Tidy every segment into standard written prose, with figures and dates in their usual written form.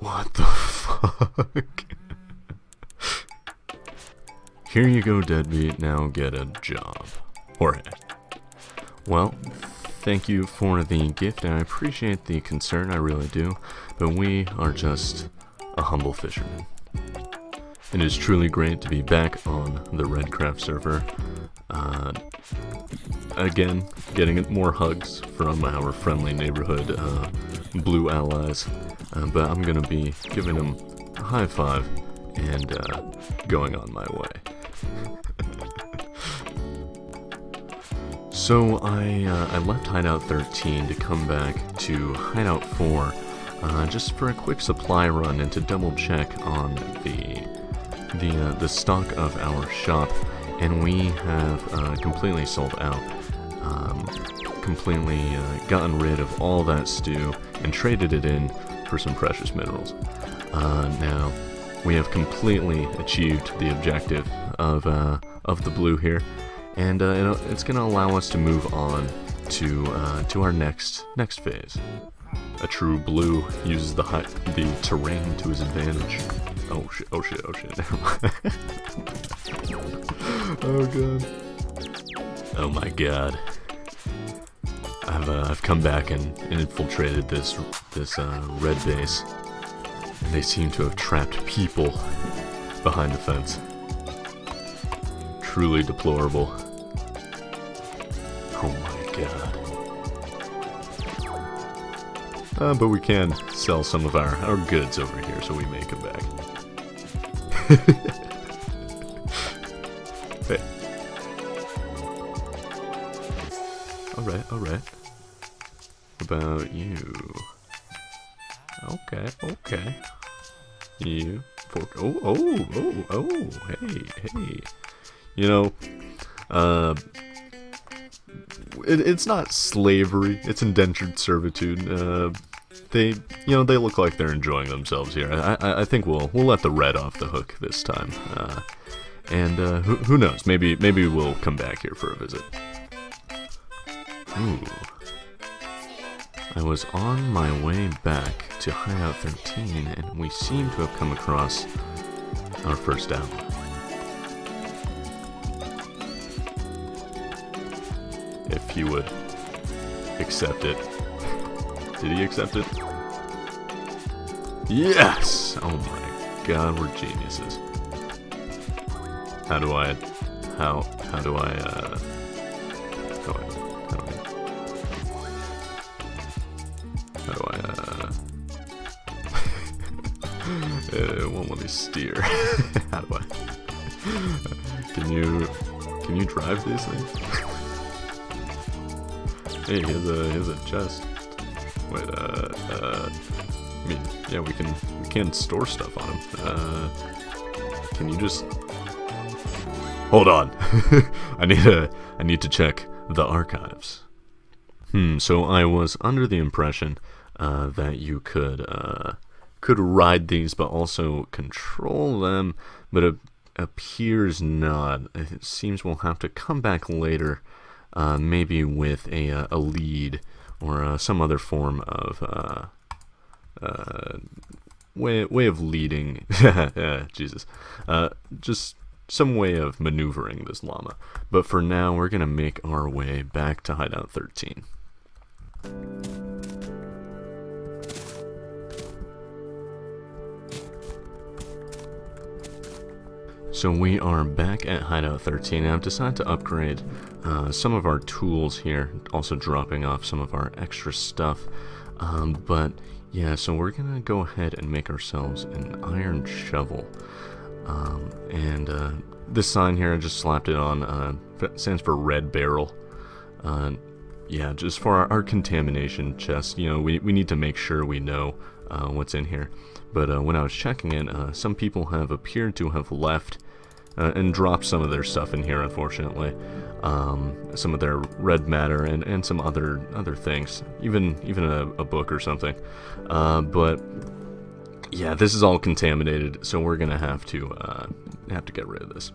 What the fuck? Here you go, deadbeat, now get a job. Jorge. Well, thank you for the gift, and I appreciate the concern, I really do, but we are just a humble fisherman. It is truly great to be back on the Redcraft server. Again, getting more hugs from our friendly neighborhood blue allies, but I'm gonna be giving them a high five and going on my way. So I left Hideout 13 to come back to Hideout 4 just for a quick supply run and to double check on the stock of our shop, and we have completely sold out. Completely gotten rid of all that stew and traded it in for some precious minerals. Now we have completely achieved the objective of the blue here, and it's going to allow us to move on to our next phase. A true blue uses the terrain to his advantage. Oh shit! Oh shit! Oh shit! Never mind. Oh god! Oh my god! I've come back and infiltrated this red base, and they seem to have trapped people behind the fence. Truly deplorable. Oh my god. But we can sell some of our goods over here, so we may come back. Hey. Alright, alright. What about you? Okay, okay. You. Oh, hey. You know, it's not slavery, it's indentured servitude. They look like they're enjoying themselves here. I think we'll let the red off the hook this time. And who knows? Maybe we'll come back here for a visit. Ooh. I was on my way back to Hideout 13, and we seem to have come across our first ally. If he would accept it. Did he accept it? Yes! Oh my god, we're geniuses. How do I it won't let me steer. How do I? Can you drive these things? Hey, here's a chest. Wait, I mean, yeah, we can store stuff on him. Can you just hold on? I need to check the archives. So I was under the impression that you could ride these, but also control them, but it appears not. It seems we'll have to come back later, maybe with a lead or some other form of way of leading. Jesus, just some way of maneuvering this llama. But for now, we're gonna make our way back to Hideout 13. So we are back at Hideout 13, and I've decided to upgrade some of our tools here, also dropping off some of our extra stuff. But yeah, so we're gonna go ahead and make ourselves an iron shovel. And this sign here, I just slapped it on, stands for red barrel. Yeah, just for our contamination chest, you know, we need to make sure we know what's in here. But when I was checking it, some people have appeared to have left and dropped some of their stuff in here, unfortunately. Some of their red matter and some other things, even a book or something. But yeah, this is all contaminated, so we're gonna have to get rid of this.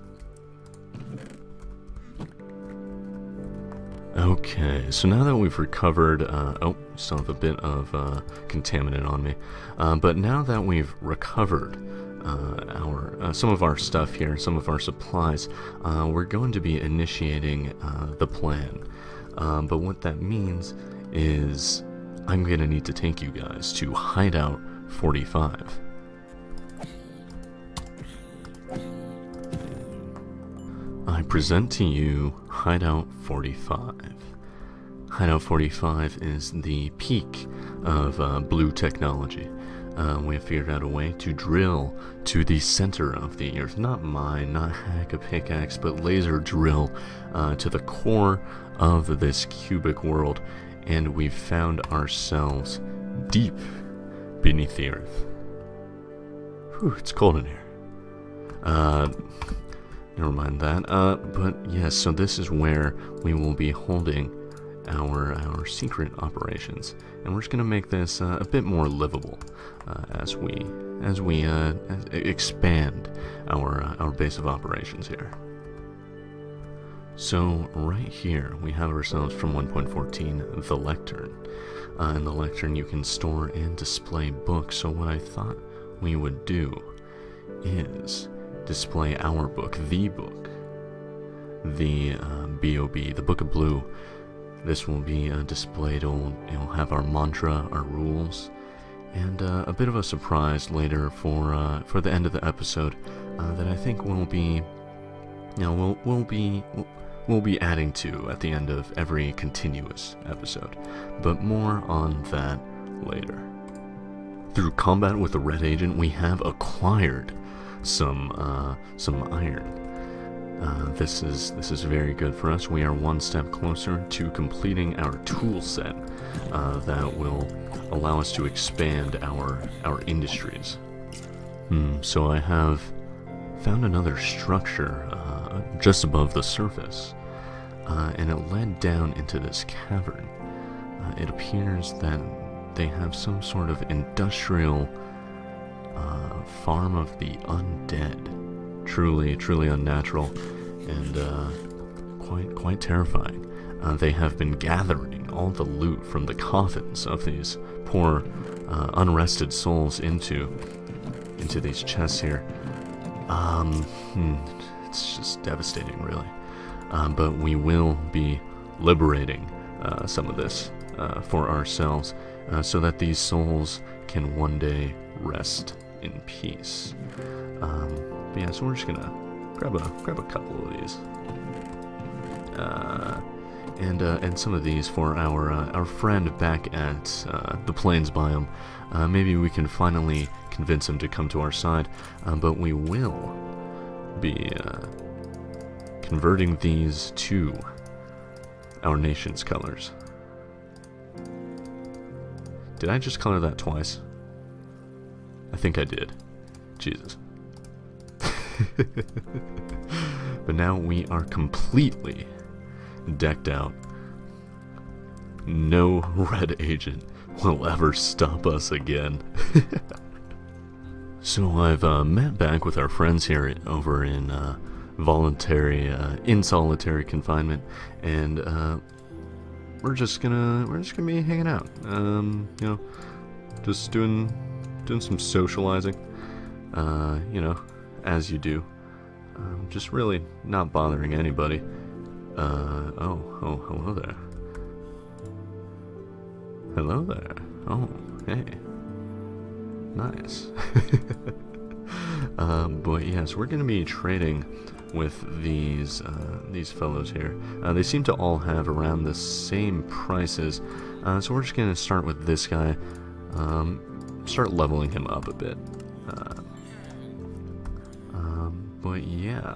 Okay, so now that we've recovered, oh, still have a bit of contaminant on me, but now that we've recovered some of our stuff here, some of our supplies, we're going to be initiating the plan. But what that means is I'm going to need to take you guys to Hideout 45. I present to you Hideout 45. Hideout 45 is the peak of blue technology. We have figured out a way to drill to the center of the earth. Not mine, not hack a pickaxe, but laser drill to the core of this cubic world. And we've found ourselves deep beneath the earth. Whew, it's cold in here. Never mind that. But yes, so this is where we will be holding our secret operations, and we're just gonna make this a bit more livable as we expand our base of operations here. So right here we have ourselves from 1.14 the lectern. In the lectern you can store and display books. So what I thought we would do is display our book, the BOB, the Book of Blue. This will be displayed. It'll have our mantra, our rules, and a bit of a surprise later for the end of the episode that I think we'll be adding to at the end of every continuous episode. But more on that later. Through combat with the Red Agent, we have acquired some iron. This is very good for us. We are one step closer to completing our tool set that will allow us to expand our industries. So I have found another structure just above the surface, and it led down into this cavern. It appears that they have some sort of industrial farm of the undead. Truly unnatural, and quite terrifying. They have been gathering all the loot from the coffins of these poor unrested souls into these chests here. It's just devastating, really. But we will be liberating some of this for ourselves, so that these souls can one day rest in peace. But yeah, so we're just gonna grab a couple of these, and some of these for our friend back at the Plains biome. Maybe we can finally convince him to come to our side. But we will be converting these to our nation's colors. Did I just color that twice? I think I did. Jesus. But now we are completely decked out. No Red Agent will ever stop us again. So I've met back with our friends here over in in solitary confinement, and we're just gonna be hanging out. Just doing some socializing. As you do. Just really not bothering anybody. Hello there. Hello there. Oh, hey. Nice. But yes, we're gonna be trading with these fellows here. They seem to all have around the same prices. So we're just gonna start with this guy. Start leveling him up a bit. But yeah,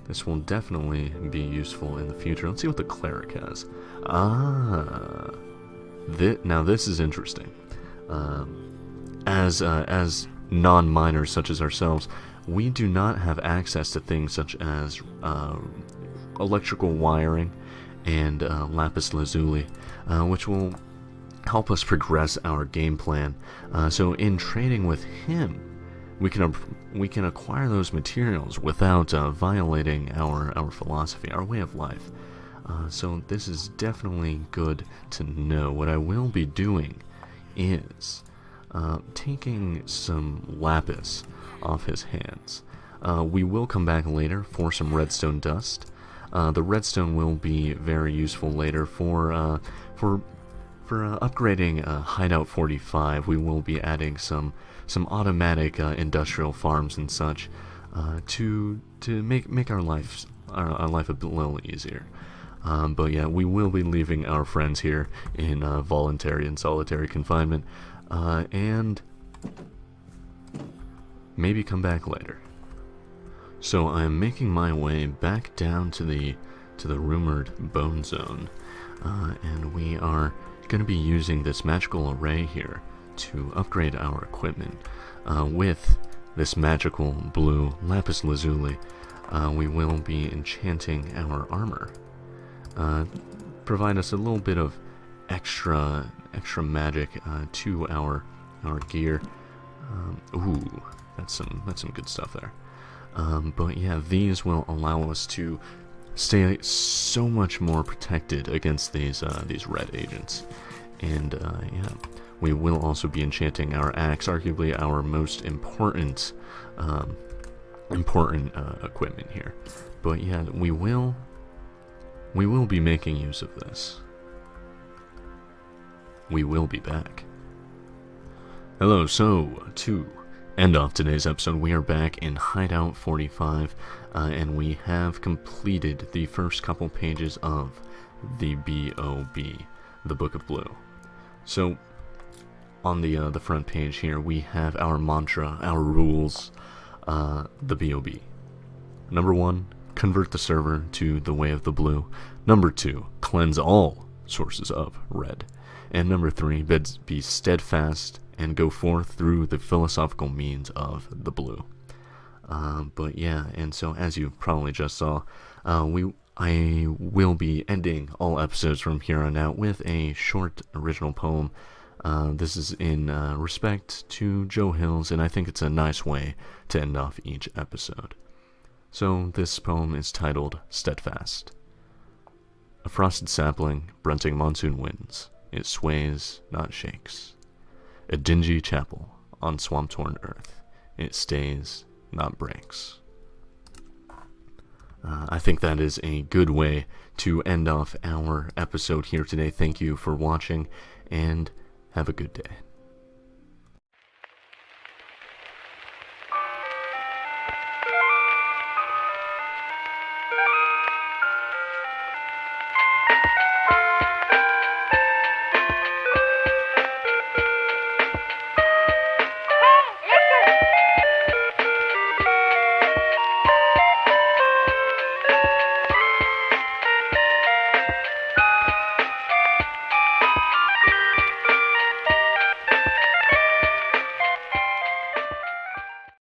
this will definitely be useful in the future. Let's see what the cleric has. Now this is interesting. As non-miners such as ourselves, we do not have access to things such as electrical wiring and lapis lazuli, which will help us progress our game plan. So in trading with him, we can acquire those materials without violating our philosophy, our way of life. So this is definitely good to know. What I will be doing is taking some lapis off his hands. We will come back later for some redstone dust. The redstone will be very useful later for upgrading Hideout 45. We will be adding some automatic industrial farms and such to make our life a little easier. But yeah, we will be leaving our friends here in voluntary and solitary confinement, and maybe come back later. So I'm making my way back down to the rumored bone zone, and we are going to be using this magical array here to upgrade our equipment. With this magical blue lapis lazuli, we will be enchanting our armor. Provide us a little bit of extra magic to our gear. Ooh, that's some good stuff there. But yeah, these will allow us to stay so much more protected against these red agents. And yeah, we will also be enchanting our axe, arguably our most important equipment here. But yeah, we will be making use of this. We will be back. Hello, so to end off today's episode, we are back in Hideout 45, and we have completed the first couple pages of the B.O.B., the Book of Blue. So, on the front page here, we have our mantra, our rules, the B.O.B. Number 1, convert the server to the way of the blue. Number 2, cleanse all sources of red. And number 3, be steadfast and go forth through the philosophical means of the blue. But yeah, and so as you probably just saw, I will be ending all episodes from here on out with a short original poem. This is in respect to Joe Hills, and I think it's a nice way to end off each episode. So this poem is titled Steadfast. A frosted sapling, grunting monsoon winds, it sways, not shakes. A dingy chapel on swamp-torn earth, it stays, not breaks. I think that is a good way to end off our episode here today. Thank you for watching, and have a good day.